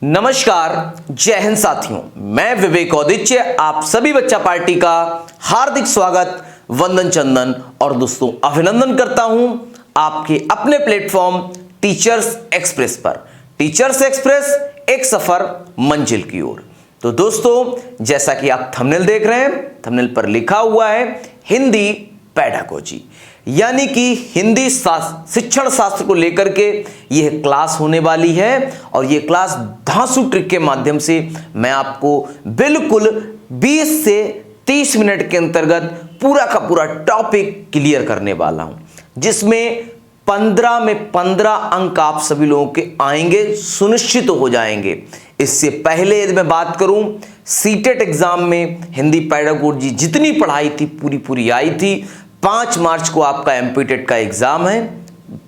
नमस्कार, जय हिंद साथियों। मैं विवेक औदिच्य आप सभी बच्चा पार्टी का हार्दिक स्वागत, वंदन चंदन और दोस्तों अभिनंदन करता हूं आपके अपने प्लेटफॉर्म टीचर्स एक्सप्रेस पर। टीचर्स एक्सप्रेस, एक सफर मंजिल की ओर। तो दोस्तों, जैसा कि आप थंबनेल देख रहे हैं, थंबनेल पर लिखा हुआ है हिंदी पेडागोजी, यानी कि हिंदी शिक्षण शास्त्र को लेकर के यह क्लास होने वाली है। और यह क्लास धांसू ट्रिक के माध्यम से मैं आपको बिल्कुल 20 से 30 मिनट के अंतर्गत पूरा का पूरा टॉपिक क्लियर करने वाला हूं, जिसमें 15 में 15 अंक आप सभी लोगों के आएंगे, सुनिश्चित हो जाएंगे। इससे पहले यदि मैं बात करूं, सीटेट एग्जाम में हिंदी पेडागोजी जितनी पढ़ाई थी पूरी आई थी। 5 मार्च को आपका एमपीटेट का एग्जाम है।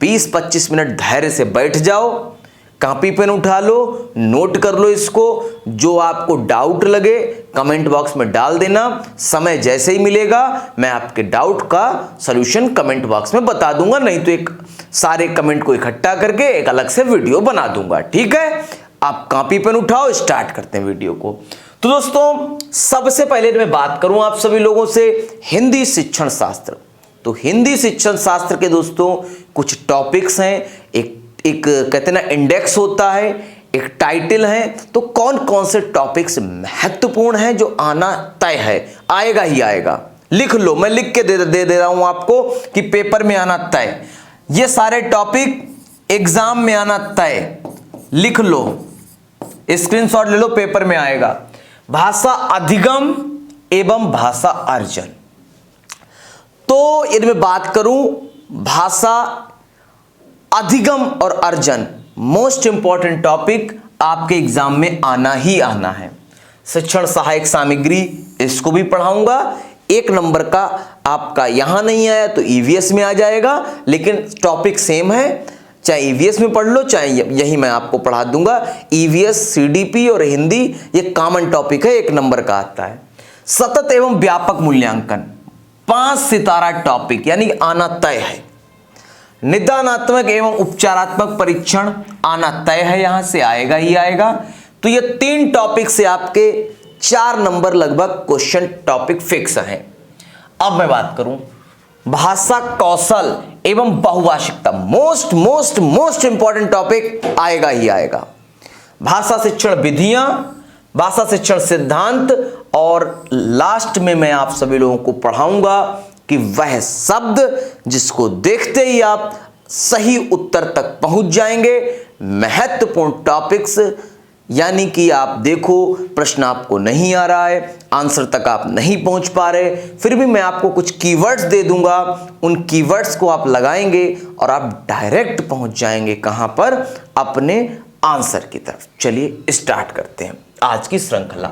20-25 मिनट धैर्य से बैठ जाओ, कॉपी पेन उठा लो, नोट कर लो इसको। जो आपको डाउट लगे कमेंट बॉक्स में डाल देना। समय जैसे ही मिलेगा मैं आपके डाउट का सॉल्यूशन कमेंट बॉक्स में बता दूंगा, नहीं तो एक सारे कमेंट को इकट्ठा करके एक अलग से वीडियो बना दूंगा। ठीक है, आप कॉपी पेन उठाओ, स्टार्ट करते हैं वीडियो को। तो दोस्तों, सबसे पहले मैं बात करूं आप सभी लोगों से हिंदी शिक्षण शास्त्र। तो हिंदी शिक्षण शास्त्र के दोस्तों कुछ टॉपिक्स हैं। एक कहते हैं ना, इंडेक्स होता है, एक टाइटल है। तो कौन कौन से टॉपिक्स महत्वपूर्ण हैं जो आना तय है, आएगा ही आएगा। लिख लो, मैं लिख के दे रहा हूं आपको कि पेपर में आना तय। ये सारे टॉपिक एग्जाम में आना तय, लिख लो, स्क्रीनशॉट ले लो, पेपर में आएगा। भाषा अधिगम एवं भाषा अर्जन। तो यदि मैं बात करूं, भाषा अधिगम और अर्जन मोस्ट इंपॉर्टेंट टॉपिक आपके एग्जाम में आना ही आना है। शिक्षण सहायक सामग्री, इसको भी पढ़ाऊंगा। 1 नंबर का आपका यहां नहीं आया तो ईवीएस में आ जाएगा, लेकिन टॉपिक सेम है। चाहे ईवीएस में पढ़ लो, चाहे यही मैं आपको पढ़ा दूंगा। ईवीएस, सीडीपी और हिंदी ये कॉमन टॉपिक है, 1 नंबर का आता है। सतत एवं व्यापक मूल्यांकन 5 सितारा टॉपिक, यानी आना तय है। निदानात्मक एवं उपचारात्मक परीक्षण आना तय है, यहां से आएगा ही आएगा। तो ये 3 टॉपिक से आपके 4 नंबर लगभग क्वेश्चन टॉपिक फिक्स हैं। अब मैं बात करूं भाषा कौशल एवं बहुभाषिकता, मोस्ट इंपॉर्टेंट टॉपिक आएगा ही आएगा। भाषा शिक्षण विधियां, भाषा शिक्षण सिद्धांत, और लास्ट में मैं आप सभी लोगों को पढ़ाऊंगा कि वह शब्द जिसको देखते ही आप सही उत्तर तक पहुंच जाएंगे। महत्वपूर्ण टॉपिक्स, यानी कि आप देखो प्रश्न आपको नहीं आ रहा है, आंसर तक आप नहीं पहुंच पा रहे, फिर भी मैं आपको कुछ कीवर्ड्स दे दूंगा। उन कीवर्ड्स को आप लगाएंगे और आप डायरेक्ट पहुंच जाएंगे कहां पर, अपने आंसर की तरफ। चलिए स्टार्ट करते हैं आज की श्रृंखला।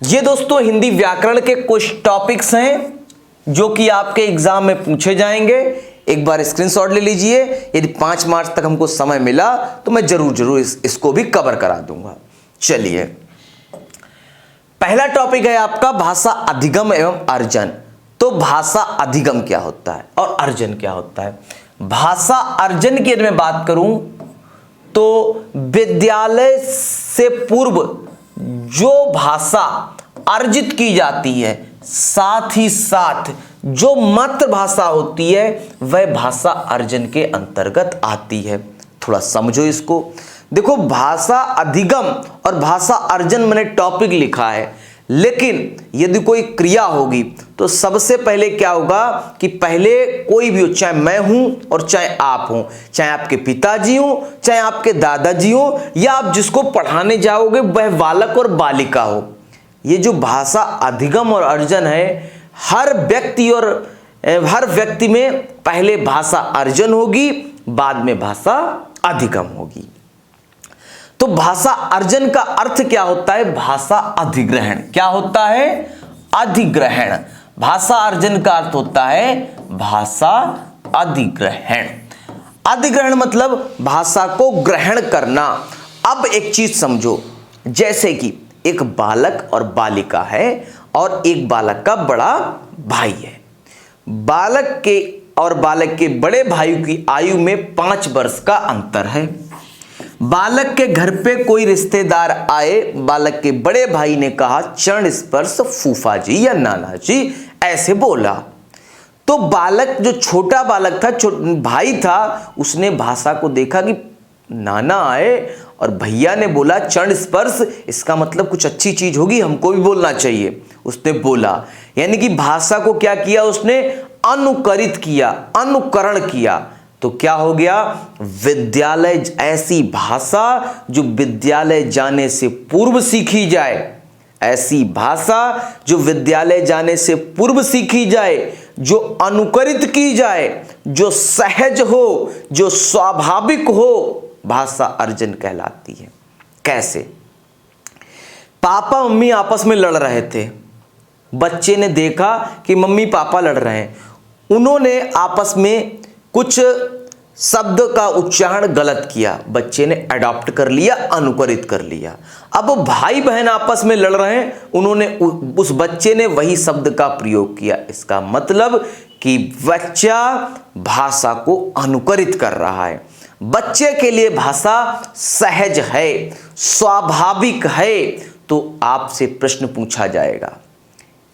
ये दोस्तों हिंदी व्याकरण के कुछ टॉपिक्स हैं जो कि आपके एग्जाम में पूछे जाएंगे। एक बार स्क्रीनशॉट ले लीजिए। यदि 5 मार्च तक हमको समय मिला तो मैं जरूर इसको भी कवर करा दूंगा। चलिए, पहला टॉपिक है आपका भाषा अधिगम एवं अर्जन। तो भाषा अधिगम क्या होता है और अर्जन क्या होता है? भाषा अर्जन की यदि मैं बात करूं तो विद्यालय से पूर्व जो भाषा अर्जित की जाती है, साथ ही साथ जो मातृभाषा होती है, वह भाषा अर्जन के अंतर्गत आती है। थोड़ा समझो इसको। देखो, भाषा अधिगम और भाषा अर्जन मैंने टॉपिक लिखा है, लेकिन यदि कोई क्रिया होगी तो सबसे पहले क्या होगा कि पहले कोई भी हो, चाहे मैं हूं और चाहे आप हो, चाहे आपके पिताजी हो, चाहे आपके दादाजी हो, या आप जिसको पढ़ाने जाओगे वह बालक और बालिका हो, ये जो भाषा अधिगम और अर्जन है, हर व्यक्ति में पहले भाषा अर्जन होगी, बाद में भाषा अधिगम होगी। तो भाषा अर्जन का अर्थ क्या होता है? भाषा अधिग्रहण। क्या होता है? अधिग्रहण। भाषा अर्जन का अर्थ होता है भाषा अधिग्रहण। अधिग्रहण मतलब भाषा को ग्रहण करना। अब एक चीज समझो, जैसे कि एक बालक और बालिका है और एक बालक का बड़ा भाई है। बालक के और बालक के बड़े भाई की आयु में 5 वर्ष का अंतर है। बालक के घर पे कोई रिश्तेदार आए, बालक के बड़े भाई ने कहा चरण स्पर्श फूफा जी या नाना जी, ऐसे बोला। तो बालक, जो छोटा बालक था, भाई था, उसने भाषा को देखा कि नाना आए और भैया ने बोला चरण स्पर्श, इसका मतलब कुछ अच्छी चीज होगी, हमको भी बोलना चाहिए। उसने बोला, यानी कि भाषा को क्या किया उसने, अनुकरित किया, अनुकरण किया। तो क्या हो गया, विद्यालय, ऐसी भाषा जो विद्यालय जाने से पूर्व सीखी जाए, ऐसी भाषा जो विद्यालय जाने से पूर्व सीखी जाए, जो अनुकरित की जाए, जो सहज हो, जो स्वाभाविक हो, भाषा अर्जन कहलाती है। कैसे? पापा मम्मी आपस में लड़ रहे थे, बच्चे ने देखा कि मम्मी पापा लड़ रहे हैं, उन्होंने आपस में कुछ शब्द का उच्चारण गलत किया, बच्चे ने अडॉप्ट कर लिया, अनुकरित कर लिया। अब भाई बहन आपस में लड़ रहे हैं, उन्होंने, उस बच्चे ने वही शब्द का प्रयोग किया। इसका मतलब कि बच्चा भाषा को अनुकरित कर रहा है। बच्चे के लिए भाषा सहज है, स्वाभाविक है। तो आपसे प्रश्न पूछा जाएगा,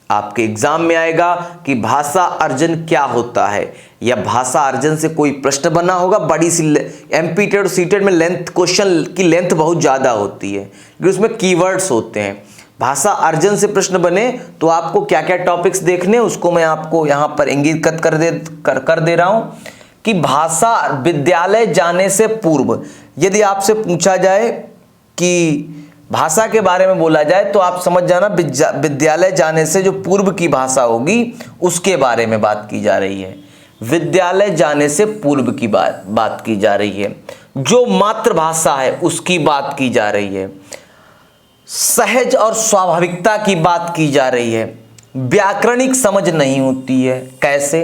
आपके एग्जाम में आएगा कि भाषा अर्जन क्या होता है, या भाषा अर्जन से कोई प्रश्न बना होगा। बड़ी सी एमपीटेड और सीटेड में लेंथ, क्वेश्चन की लेंथ बहुत ज़्यादा होती है, क्योंकि उसमें कीवर्ड्स होते हैं। भाषा अर्जन से प्रश्न बने तो आपको क्या क्या टॉपिक्स देखने, उसको मैं आपको यहाँ पर इंगित कर दे रहा हूँ कि भाषा विद्यालय जाने से पूर्व, यदि आपसे पूछा जाए कि भाषा के बारे में बोला जाए तो आप समझ जाना विद्यालय जाने से जो पूर्व की भाषा होगी उसके बारे में बात की जा रही है। विद्यालय जाने से पूर्व की बात की जा रही है। जो मातृभाषा है उसकी बात की जा रही है। सहज और स्वाभाविकता की बात की जा रही है। व्याकरणिक समझ नहीं होती है। कैसे?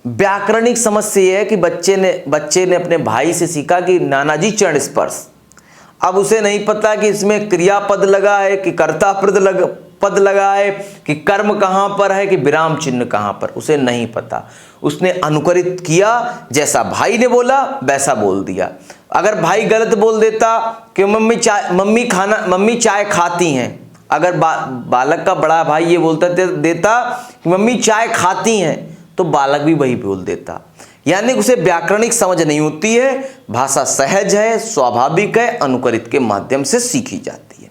व्याकरणिक समझ से यह है कि बच्चे ने अपने भाई से सीखा कि नाना जी चरण स्पर्श। अब उसे नहीं पता कि इसमें क्रियापद लगा है कि कर्ता पद लगा है कि कर्म कहां पर है कि विराम चिन्ह कहां पर, उसे नहीं पता। उसने अनुकरित किया, जैसा भाई ने बोला वैसा बोल दिया। अगर भाई गलत बोल देता कि मम्मी चाय खाती हैं, अगर बालक का बड़ा भाई ये बोलता देता कि मम्मी चाय खाती हैं, तो बालक भी वही बोल देता। यानी उसे व्याकरणिक समझ नहीं होती है। भाषा सहज है, स्वाभाविक है, अनुकरित के माध्यम से सीखी जाती है।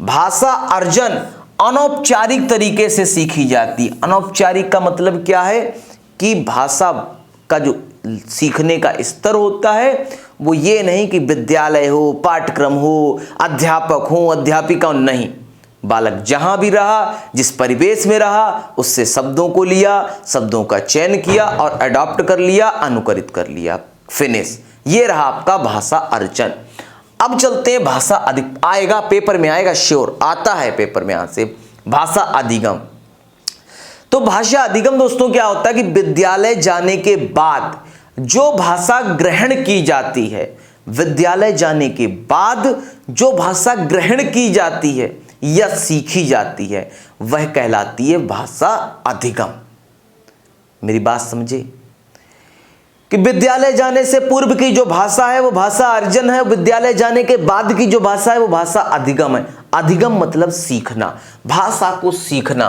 भाषा अर्जन अनौपचारिक तरीके से सीखी जाती है। अनौपचारिक का मतलब क्या है कि भाषा का जो सीखने का स्तर होता है वो ये नहीं कि विद्यालय हो, पाठ्यक्रम हो, अध्यापक हो, अध्यापिका हो, नहीं। बालक जहां भी रहा, जिस परिवेश में रहा, उससे शब्दों को लिया, शब्दों का चयन किया और अडॉप्ट कर लिया, अनुकरित कर लिया, फिनिश। ये रहा आपका भाषा अर्जन। अब चलते हैं भाषा अधिगम। आएगा पेपर में, आएगा, श्योर आता है पेपर में यहां से, भाषा अधिगम। तो भाषा अधिगम दोस्तों क्या होता है कि विद्यालय जाने के बाद जो भाषा ग्रहण की जाती है, विद्यालय जाने के बाद जो भाषा ग्रहण की जाती है या सीखी जाती है, वह कहलाती है भाषा अधिगम। मेरी बात समझे कि विद्यालय जाने से पूर्व की जो भाषा है वो भाषा अर्जन है, विद्यालय जाने के बाद की जो भाषा है वो भाषा अधिगम है। अधिगम मतलब सीखना, भाषा को सीखना।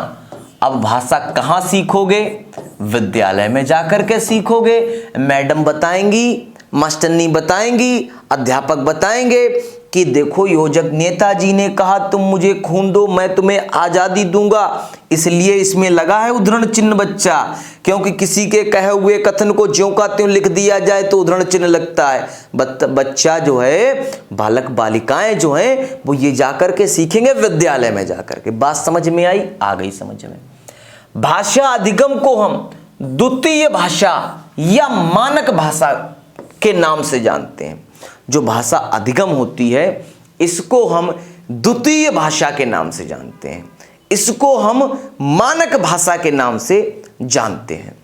अब भाषा कहाँ सीखोगे? विद्यालय में जाकर के सीखोगे। मैडम बताएंगी, मास्टरनी बताएंगी, अध्यापक बताएंगे कि देखो योजक नेताजी ने कहा तुम मुझे खून दो मैं तुम्हें आजादी दूंगा, इसलिए इसमें लगा है उद्धरण चिन्ह बच्चा, क्योंकि किसी के कहे हुए कथन को ज्यों का त्यों लिख दिया जाए तो उद्धरण चिन्ह लगता है। बच्चा जो है, बालक बालिकाएं जो हैं, वो ये जाकर के सीखेंगे विद्यालय में जाकर के। बात समझ में आई? आ गई समझ में। भाषा अधिगम को हम द्वितीय भाषा या मानक भाषा के नाम से जानते हैं। जो भाषा अधिगम होती है इसको हम द्वितीय भाषा के नाम से जानते हैं, इसको हम मानक भाषा के नाम से जानते हैं।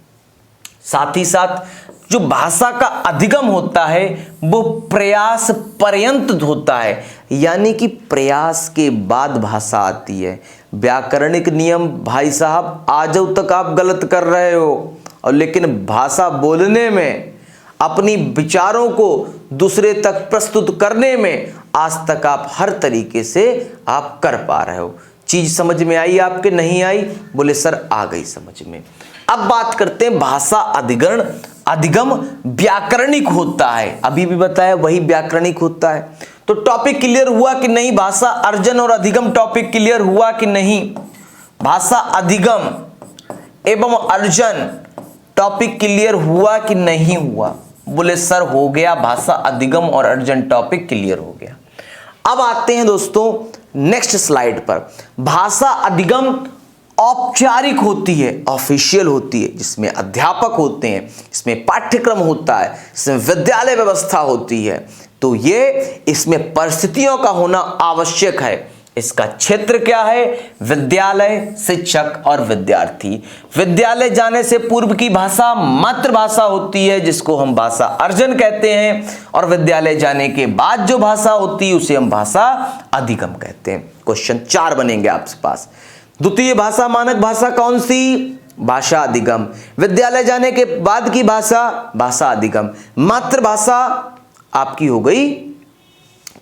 साथ ही साथ जो भाषा का अधिगम होता है वो प्रयास पर्यंत होता है, यानी कि प्रयास के बाद भाषा आती है। व्याकरणिक नियम भाई साहब आज तक आप गलत कर रहे हो, और लेकिन भाषा बोलने में अपनी विचारों को दूसरे तक प्रस्तुत करने में आज तक आप हर तरीके से आप कर पा रहे हो। चीज समझ में आई आपके, नहीं आई? बोले सर आ गई समझ में। अब बात करते हैं भाषा अधिग्रहण अधिगम व्याकरणिक होता है, अभी भी बताया वही व्याकरणिक होता है। तो टॉपिक क्लियर हुआ कि नहीं? भाषा अर्जन और अधिगम टॉपिक क्लियर हुआ कि नहीं? भाषा अधिगम एवं अर्जन टॉपिक क्लियर हुआ कि नहीं हुआ? बोले सर हो गया, भाषा अधिगम और अर्जन टॉपिक क्लियर हो गया। अब आते हैं दोस्तों नेक्स्ट स्लाइड पर। भाषा अधिगम औपचारिक होती है, ऑफिशियल होती है, जिसमें अध्यापक होते हैं, इसमें पाठ्यक्रम होता है, इसमें विद्यालय व्यवस्था होती है। तो ये इसमें परिस्थितियों का होना आवश्यक है। इसका क्षेत्र क्या है? विद्यालय, शिक्षक और विद्यार्थी। विद्यालय जाने से पूर्व की भाषा मातृभाषा होती है, जिसको हम भाषा अर्जन कहते हैं, और विद्यालय जाने के बाद जो भाषा होती है उसे हम भाषा अधिगम कहते हैं। क्वेश्चन 4 बनेंगे आपके पास। द्वितीय भाषा मानक भाषा कौन सी? भाषा अधिगम। विद्यालय जाने के बाद की भाषा भाषा अधिगम। मातृभाषा आपकी हो गई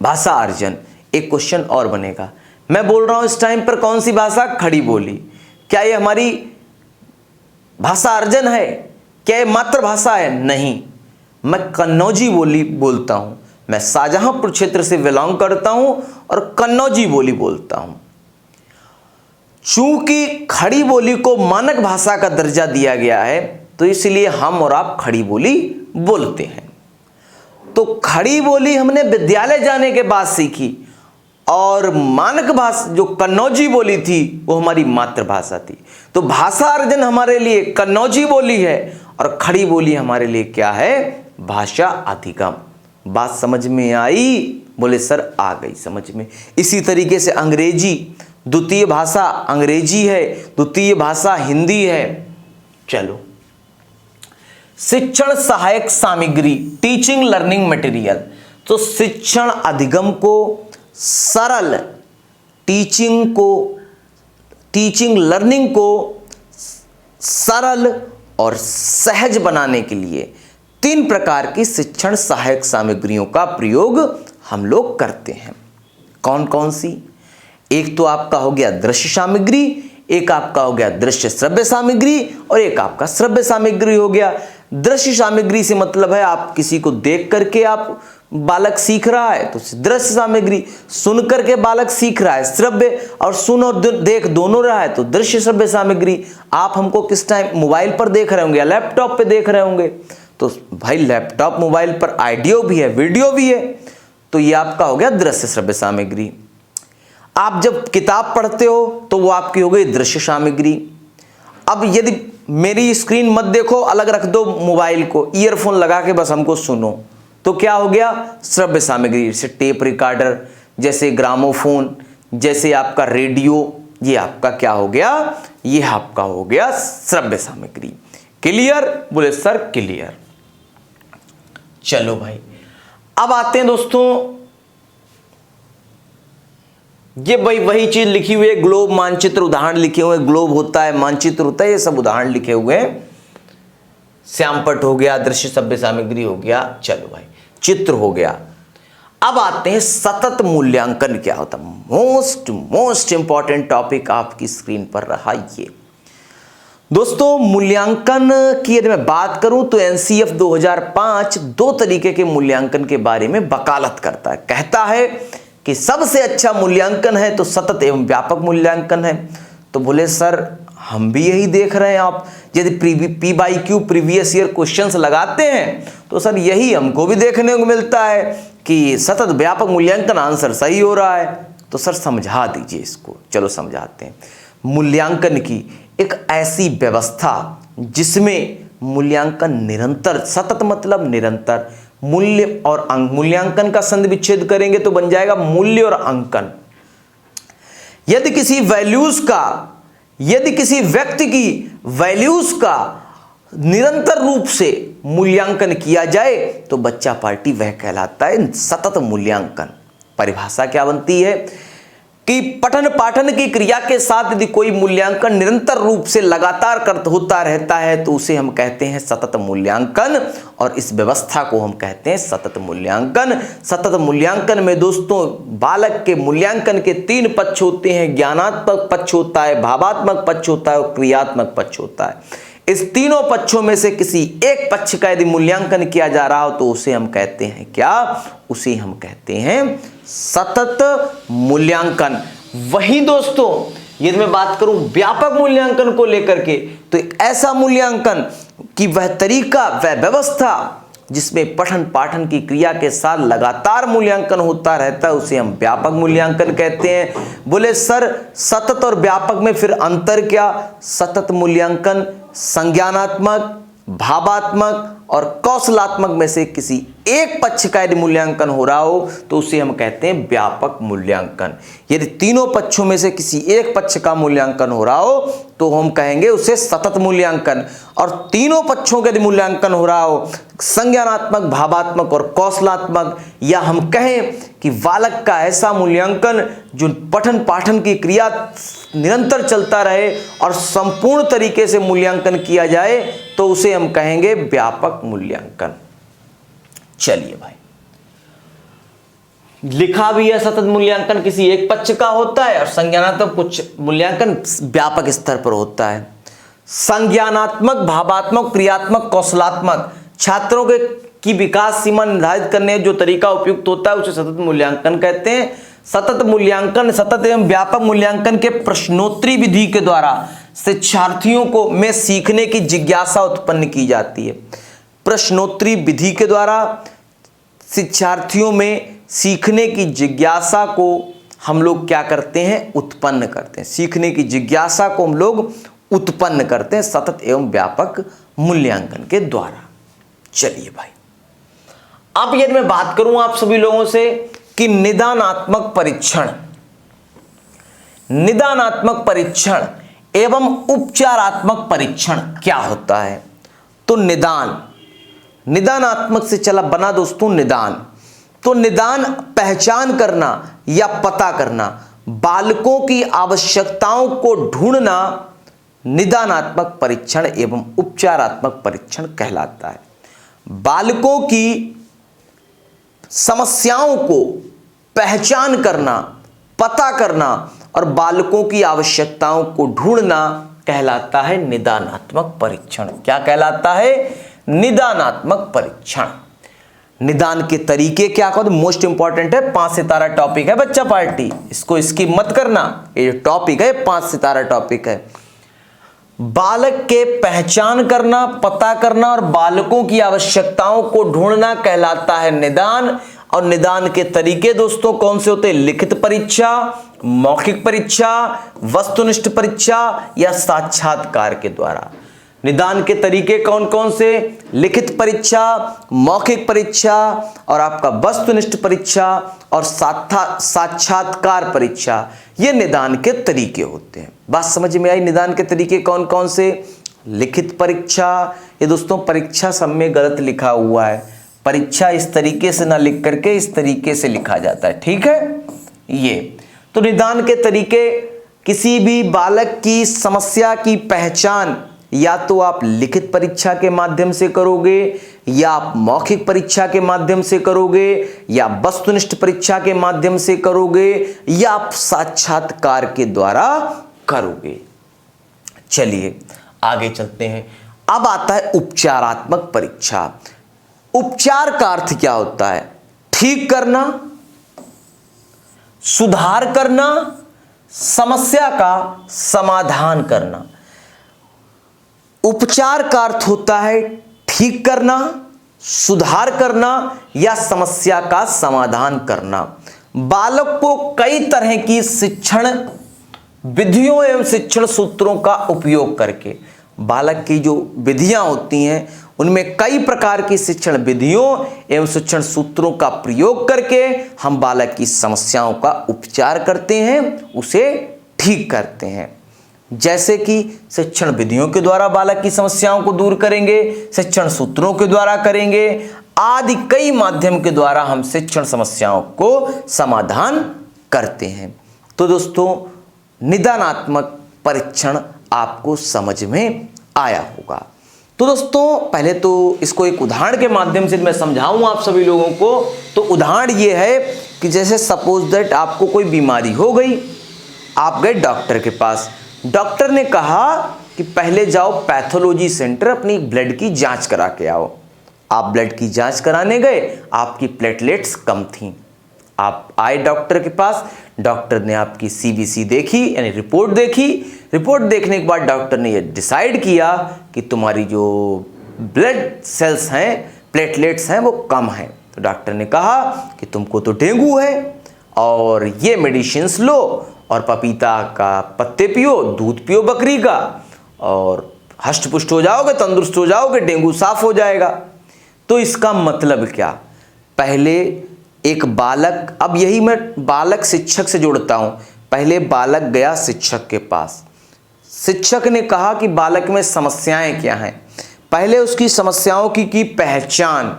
भाषा अर्जन। एक क्वेश्चन और बनेगा, मैं बोल रहा हूं इस टाइम पर कौन सी भाषा? खड़ी बोली। क्या ये हमारी भाषा अर्जन है? क्या ये मातृभाषा है? नहीं, मैं कन्नौजी बोली बोलता हूं। मैं शाहजहांपुर क्षेत्र से बिलोंग करता हूं और कन्नौजी बोली बोलता हूं। चूंकि खड़ी बोली को मानक भाषा का दर्जा दिया गया है, तो इसलिए हम और आप खड़ी बोली बोलते हैं। तो खड़ी बोली हमने विद्यालय जाने के बाद सीखी, और मानक भाषा जो कन्नौजी बोली थी वो हमारी मातृभाषा थी। तो भाषा अर्जन हमारे लिए कन्नौजी बोली है, और खड़ी बोली हमारे लिए क्या है? भाषा अधिगम। बात समझ में आई? बोले सर आ गई समझ में। इसी तरीके से अंग्रेजी, द्वितीय भाषा अंग्रेजी है, द्वितीय भाषा हिंदी है। चलो, शिक्षण सहायक सामग्री, टीचिंग लर्निंग मटेरियल। तो शिक्षण अधिगम को सरल, टीचिंग लर्निंग को सरल और सहज बनाने के लिए 3 प्रकार की शिक्षण सहायक सामग्रियों का प्रयोग हम लोग करते हैं। कौन कौन सी? एक तो आपका हो गया दृश्य सामग्री, एक आपका हो गया दृश्य श्रव्य सामग्री, और एक आपका श्रव्य सामग्री हो गया। दृश्य सामग्री से मतलब है आप किसी को देख करके आप बालक सीख रहा है तो दृश्य सामग्री, सुन करके बालक सीख रहा है श्रव्य, और सुन और देख दोनों रहा है तो दृश्य श्रव्य सामग्री। आप हमको किस टाइम मोबाइल पर देख रहे होंगे या लैपटॉप पे देख रहे होंगे, तो भाई लैपटॉप मोबाइल पर ऑडियो भी है, वीडियो भी है, तो ये आपका हो गया दृश्य श्रव्य सामग्री। आप जब किताब पढ़ते हो तो वो आपकी हो गई दृश्य सामग्री। अब यदि मेरी स्क्रीन मत देखो, अलग रख दो मोबाइल को, ईयरफोन लगा के बस हमको सुनो, तो क्या हो गया? श्रव्य सामग्री। जैसे टेप रिकॉर्डर, जैसे ग्रामोफोन, जैसे आपका रेडियो, ये आपका क्या हो गया? ये आपका हो गया श्रव्य सामग्री। क्लियर? बोले सर क्लियर। चलो भाई, अब आते हैं दोस्तों, ये भाई वही चीज लिखी हुई है, ग्लोब मानचित्र उदाहरण लिखे हुए, ग्लोब होता है, मानचित्र होता है, ये सब उदाहरण लिखे हुए हैं। श्यामपट हो गया, दृश्य सभ्य सामग्री हो गया, चलो भाई चित्र हो गया। अब आते हैं सतत मूल्यांकन क्या होता है। मोस्ट इंपॉर्टेंट टॉपिक आपकी स्क्रीन पर रहा ये। दोस्तों मूल्यांकन की यदि मैं बात करूं तो एनसीएफ 2005 2 तरीके के मूल्यांकन के बारे में वकालत करता है। कहता है कि सबसे अच्छा मूल्यांकन है तो सतत एवं व्यापक मूल्यांकन है। तो बोले सर हम भी यही देख रहे हैं, आप यदि PYQ प्रीवियस ईयर क्वेश्चंस लगाते हैं तो सर यही हमको भी देखने को मिलता है कि सतत व्यापक मूल्यांकन आंसर सही हो रहा है। तो सर समझा दीजिए इसको। चलो समझाते हैं। मूल्यांकन की एक ऐसी व्यवस्था जिसमें मूल्यांकन निरंतर, सतत मतलब निरंतर, मूल्य और अंक, मूल्यांकन का संधि विच्छेद करेंगे तो बन जाएगा मूल्य और अंकन। यदि किसी वैल्यूज का, यदि किसी व्यक्ति की वैल्यूज का निरंतर रूप से मूल्यांकन किया जाए तो बच्चा पार्टी वह कहलाता है सतत मूल्यांकन। परिभाषा क्या बनती है? कि पठन पाठन की क्रिया के साथ यदि कोई मूल्यांकन निरंतर रूप से लगातार होता रहता है तो उसे हम कहते हैं सतत मूल्यांकन, और इस व्यवस्था को हम कहते हैं सतत मूल्यांकन। सतत मूल्यांकन में दोस्तों बालक के मूल्यांकन के 3 पक्ष होते हैं, ज्ञानात्मक पक्ष होता है, भावात्मक पक्ष होता है और क्रियात्मक पक्ष होता है। इस तीनों पक्षों में से किसी एक पक्ष का यदि मूल्यांकन किया जा रहा हो तो उसे हम कहते हैं क्या? उसे हम कहते हैं सतत मूल्यांकन। वहीं दोस्तों यदि मैं बात करूं व्यापक मूल्यांकन को लेकर के, तो एक ऐसा मूल्यांकन कि वह तरीका, वह व्यवस्था जिसमें पठन पाठन की क्रिया के साथ लगातार मूल्यांकन होता रहता है, उसे हम व्यापक मूल्यांकन कहते हैं। बोले सर सतत और व्यापक में फिर अंतर क्या? सतत मूल्यांकन संज्ञानात्मक, भावात्मक और कौशलात्मक में से किसी एक पक्ष का यदि मूल्यांकन हो रहा हो तो उसे हम कहते हैं व्यापक मूल्यांकन। यदि तीनों पक्षों में से किसी एक पक्ष का मूल्यांकन हो रहा हो तो हम कहेंगे उसे सतत मूल्यांकन, और तीनों पक्षों का यदि मूल्यांकन हो रहा हो संज्ञानात्मक, भावात्मक और कौशलात्मक, या हम कहें कि बालक का ऐसा मूल्यांकन जो पठन पाठन की क्रिया निरंतर चलता रहे और संपूर्ण तरीके से मूल्यांकन किया जाए तो उसे हम कहेंगे व्यापक मूल्यांकन। चलिए भाई, लिखा भी है सतत मूल्यांकन किसी एक पक्ष का होता है और संज्ञानात्मक कुछ मूल्यांकन व्यापक स्तर पर होता है। संज्ञानात्मक, भावात्मक, क्रियात्मक, कौशलात्मक छात्रों की विकास सीमा निर्धारित करने जो तरीका उपयुक्त होता है उसे सतत मूल्यांकन कहते हैं। सतत मूल्यांकन, सतत एवं व्यापक मूल्यांकन के प्रश्नोत्तरी विधि के द्वारा शिक्षार्थियों को में सीखने की जिज्ञासा उत्पन्न की जाती है। प्रश्नोत्तरी विधि के द्वारा शिक्षार्थियों में सीखने की जिज्ञासा को हम लोग क्या करते हैं? उत्पन्न करते हैं। सीखने की जिज्ञासा को हम लोग उत्पन्न करते हैं सतत एवं व्यापक मूल्यांकन के द्वारा। चलिए भाई, अब यदि मैं बात करूं आप सभी लोगों से कि निदानात्मक परीक्षण, निदानात्मक परीक्षण एवं उपचारात्मक परीक्षण क्या होता है? तो निदानात्मक से चला बना दोस्तों निदान। तो निदान पहचान करना या पता करना, बालकों की आवश्यकताओं को ढूंढना निदानात्मक परीक्षण एवं उपचारात्मक परीक्षण कहलाता है। बालकों की समस्याओं को पहचान करना, पता करना और बालकों की आवश्यकताओं को ढूंढना कहलाता है निदानात्मक परीक्षण। क्या कहलाता है? निदानात्मक परीक्षण। निदान के तरीके क्या कहते? मोस्ट इंपॉर्टेंट है, 5 सितारा टॉपिक है बच्चा पार्टी, इसको स्किप मत करना। ये जो टॉपिक है 5 सितारा टॉपिक है। बालक के पहचान करना, पता करना और बालकों की आवश्यकताओं को ढूंढना कहलाता है निदान। और निदान के तरीके दोस्तों कौन से होते हैं? लिखित परीक्षा, मौखिक परीक्षा, वस्तुनिष्ठ परीक्षा या साक्षात्कार के द्वारा। निदान के तरीके कौन कौन से? लिखित परीक्षा, मौखिक परीक्षा और आपका वस्तुनिष्ठ परीक्षा और साक्षात्कार परीक्षा, ये निदान के तरीके होते हैं। बात समझ में आई? निदान के तरीके कौन कौन से? लिखित परीक्षा, ये दोस्तों परीक्षा सब में गलत लिखा हुआ है, परीक्षा इस तरीके से ना लिख करके इस तरीके से लिखा जाता है, ठीक है। ये तो निदान के तरीके, किसी भी बालक की समस्या की पहचान या तो आप लिखित परीक्षा के माध्यम से करोगे, या आप मौखिक परीक्षा के माध्यम से करोगे, या वस्तुनिष्ठ परीक्षा के माध्यम से करोगे, या आप साक्षात्कार के द्वारा करोगे। चलिए आगे चलते हैं। अब आता है उपचारात्मक परीक्षा। उपचार का अर्थ क्या होता है? ठीक करना, सुधार करना, समस्या का समाधान करना। उपचार का अर्थ होता है ठीक करना, सुधार करना या समस्या का समाधान करना। बालक को कई तरह की शिक्षण विधियों एवं शिक्षण सूत्रों का उपयोग करके, बालक की जो विधियां होती हैं उनमें कई प्रकार की शिक्षण विधियों एवं शिक्षण सूत्रों का प्रयोग करके हम बालक की समस्याओं का उपचार करते हैं, उसे ठीक करते हैं। जैसे कि शिक्षण विधियों के द्वारा बालक की समस्याओं को दूर करेंगे, शिक्षण सूत्रों के द्वारा करेंगे, आदि कई माध्यम के द्वारा हम शिक्षण समस्याओं को समाधान करते हैं। तो दोस्तों निदानात्मक परीक्षण आपको समझ में आया होगा। तो दोस्तों पहले तो इसको एक उदाहरण के माध्यम से मैं समझाऊं आप सभी लोगों को। तो उदाहरण ये है कि जैसे सपोज दैट आपको कोई बीमारी हो गई, आप गए डॉक्टर के पास। डॉक्टर ने कहा कि पहले जाओ पैथोलॉजी सेंटर, अपनी ब्लड की जांच करा के आओ। आप ब्लड की जांच कराने गए, आपकी प्लेटलेट्स कम थीं। आप आए डॉक्टर के पास, डॉक्टर ने आपकी सीबीसी देखी यानी रिपोर्ट देखी। रिपोर्ट देखने के बाद डॉक्टर ने ये डिसाइड किया कि तुम्हारी जो ब्लड सेल्स हैं, प्लेटलेट्स हैं, वो कम हैं। तो डॉक्टर ने कहा कि तुमको तो डेंगू है और ये मेडिसिन्स लो और पपीता का पत्ते पियो, दूध पियो बकरी का, और हष्ट पुष्ट हो जाओगे, तंदुरुस्त हो जाओगे, डेंगू साफ हो जाएगा। तो इसका मतलब क्या? पहले एक बालक, अब यही मैं बालक शिक्षक से जोड़ता हूं। पहले बालक गया शिक्षक के पास, शिक्षक ने कहा कि बालक में समस्याएं क्या हैं। पहले उसकी समस्याओं की पहचान,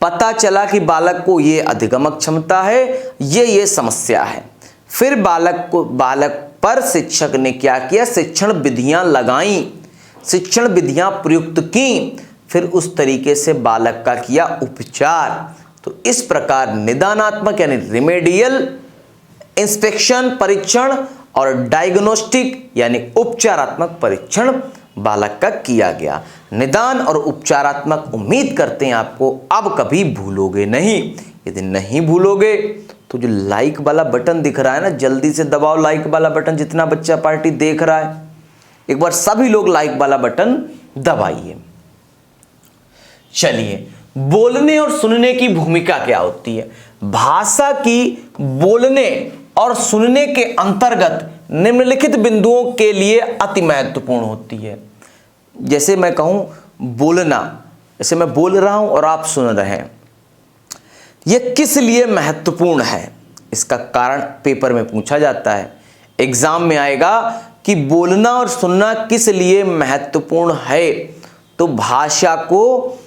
पता चला कि बालक को ये अधिगमक क्षमता है, ये समस्या है। फिर बालक पर शिक्षक ने क्या किया? शिक्षण विधियां लगाई, शिक्षण विधियां प्रयुक्त की, फिर उस तरीके से बालक का किया उपचार। तो इस प्रकार निदानात्मक यानी रिमेडियल इंस्पेक्शन परीक्षण और डायग्नोस्टिक यानी उपचारात्मक परीक्षण बालक का किया गया। निदान और उपचारात्मक उम्मीद करते हैं आपको अब कभी भूलोगे नहीं। यदि नहीं भूलोगे तो जो लाइक वाला बटन दिख रहा है ना, जल्दी से दबाओ लाइक वाला बटन। जितना बच्चा पार्टी देख रहा है, एक बार सभी लोग लाइक वाला बटन दबाइए। चलिए, बोलने और सुनने की भूमिका क्या होती है? भाषा की बोलने और सुनने के अंतर्गत निम्नलिखित बिंदुओं के लिए अति महत्वपूर्ण होती है। जैसे मैं कहूं बोलना, जैसे मैं बोल रहा हूं और आप सुन रहे हैं, यह किस लिए महत्वपूर्ण है? इसका कारण पेपर में पूछा जाता है, एग्जाम में आएगा कि बोलना और सुनना किस लिए महत्वपूर्ण है। तो भाषा को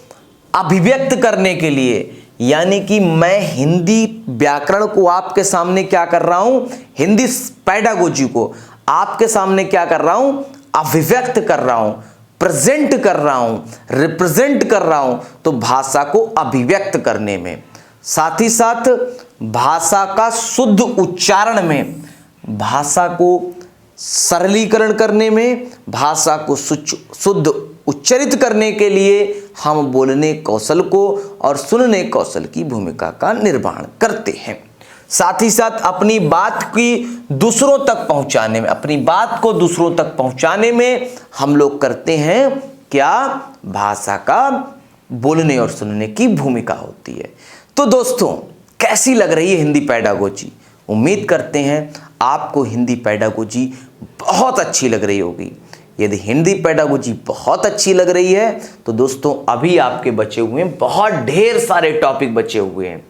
अभिव्यक्त करने के लिए, यानी कि मैं हिंदी व्याकरण को आपके सामने क्या कर रहा हूं, हिंदी पेडागोजी को आपके सामने क्या कर रहा हूं, अभिव्यक्त कर रहा हूं, प्रेजेंट कर रहा हूं, रिप्रेजेंट कर रहा हूं। तो भाषा को अभिव्यक्त करने में, साथ ही साथ भाषा का शुद्ध उच्चारण में, भाषा को सरलीकरण करने में, भाषा को शुद्ध उच्चरित करने के लिए हम बोलने कौशल को और सुनने कौशल की भूमिका का निर्वहन करते हैं। साथ ही साथ अपनी बात की दूसरों तक पहुंचाने में, अपनी बात को दूसरों तक पहुंचाने में हम लोग करते हैं क्या? भाषा का बोलने और सुनने की भूमिका होती है। तो दोस्तों कैसी लग रही है हिंदी पेडागोजी? उम्मीद करते हैं आपको हिंदी पेडागोजी बहुत अच्छी लग रही होगी। यदि हिंदी पेडागोजी बहुत अच्छी लग रही है तो दोस्तों अभी आपके बचे हुए हैं, बहुत ढेर सारे टॉपिक बचे हुए हैं।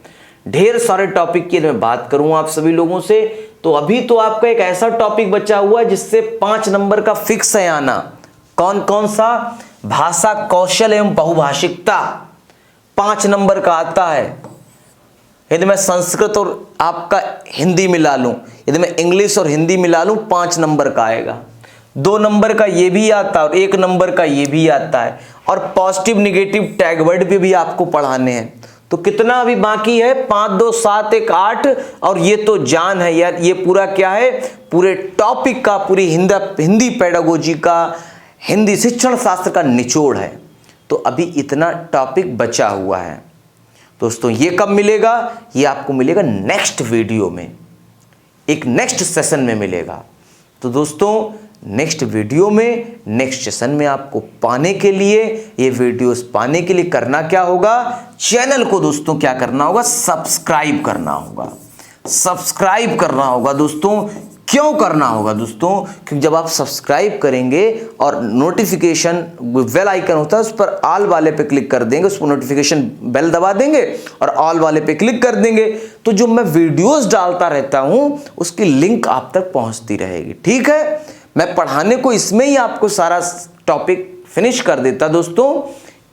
ढेर सारे टॉपिक की मैं बात करूं आप सभी लोगों से, तो अभी तो आपका एक ऐसा टॉपिक बचा हुआ है जिससे 5 नंबर का फिक्स है आना। कौन कौन सा? भाषा कौशल एवं बहुभाषिकता 5 नंबर का आता है। यदि मैं संस्कृत और आपका हिंदी मिला लूं, यदि मैं इंग्लिश और हिंदी मिला लूं, 5 नंबर का आएगा। 2 नंबर का ये भी आता है और 1 नंबर का ये भी आता है। और पॉजिटिव निगेटिव टैग वर्ड भी आपको पढ़ाने हैं। तो कितना अभी बाकी है? 5 2 7 1 8। और ये तो जान है यार, ये पूरा क्या है, पूरे टॉपिक का, पूरी हिंदी पेडागोजी का, हिंदी शिक्षण शास्त्र का निचोड़ है। तो अभी इतना टॉपिक बचा हुआ है। दोस्तों ये कब मिलेगा? ये आपको मिलेगा नेक्स्ट वीडियो में, एक नेक्स्ट सेशन में मिलेगा। तो दोस्तों नेक्स्ट वीडियो में, नेक्स्ट सेशन में आपको पाने के लिए, ये वीडियोस पाने के लिए करना क्या होगा? चैनल को दोस्तों क्या करना होगा? सब्सक्राइब करना होगा। सब्सक्राइब करना होगा दोस्तों। क्यों करना होगा दोस्तों? क्योंकि जब आप सब्सक्राइब करेंगे और नोटिफिकेशन बेल आइकन होता है, उस पर ऑल वाले पे क्लिक कर देंगे, उस पर नोटिफिकेशन बेल दबा देंगे और ऑल वाले पे क्लिक कर देंगे, तो जो मैं वीडियोस डालता रहता हूं उसकी लिंक आप तक पहुंचती रहेगी। ठीक है, मैं पढ़ाने को इसमें ही आपको सारा टॉपिक फिनिश कर देता दोस्तों,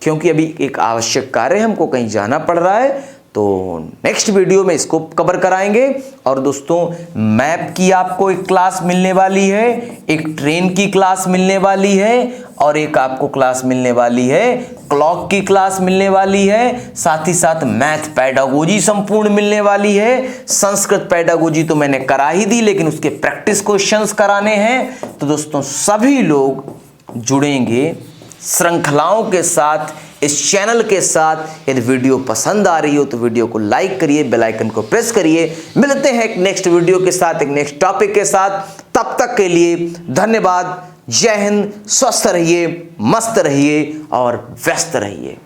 क्योंकि अभी एक आवश्यक कार्य हमको कहीं जाना पड़ रहा है। तो नेक्स्ट वीडियो में इसको कवर कराएंगे। और दोस्तों मैप की आपको एक क्लास मिलने वाली है, एक ट्रेन की क्लास मिलने वाली है, और एक आपको क्लास मिलने वाली है क्लॉक की क्लास मिलने वाली है। साथ ही साथ मैथ पेडागोजी संपूर्ण मिलने वाली है। संस्कृत पेडागोजी तो मैंने करा ही दी, लेकिन उसके प्रैक्टिस क्वेश्चंस कराने हैं। तो दोस्तों सभी लोग जुड़ेंगे श्रृंखलाओं के साथ, इस चैनल के साथ। यदि वीडियो पसंद आ रही हो तो वीडियो को लाइक करिए, बेल आइकन को प्रेस करिए। मिलते हैं एक नेक्स्ट वीडियो के साथ, एक नेक्स्ट टॉपिक के साथ। तब तक के लिए धन्यवाद। जय हिंद। स्वस्थ रहिए, मस्त रहिए और व्यस्त रहिए।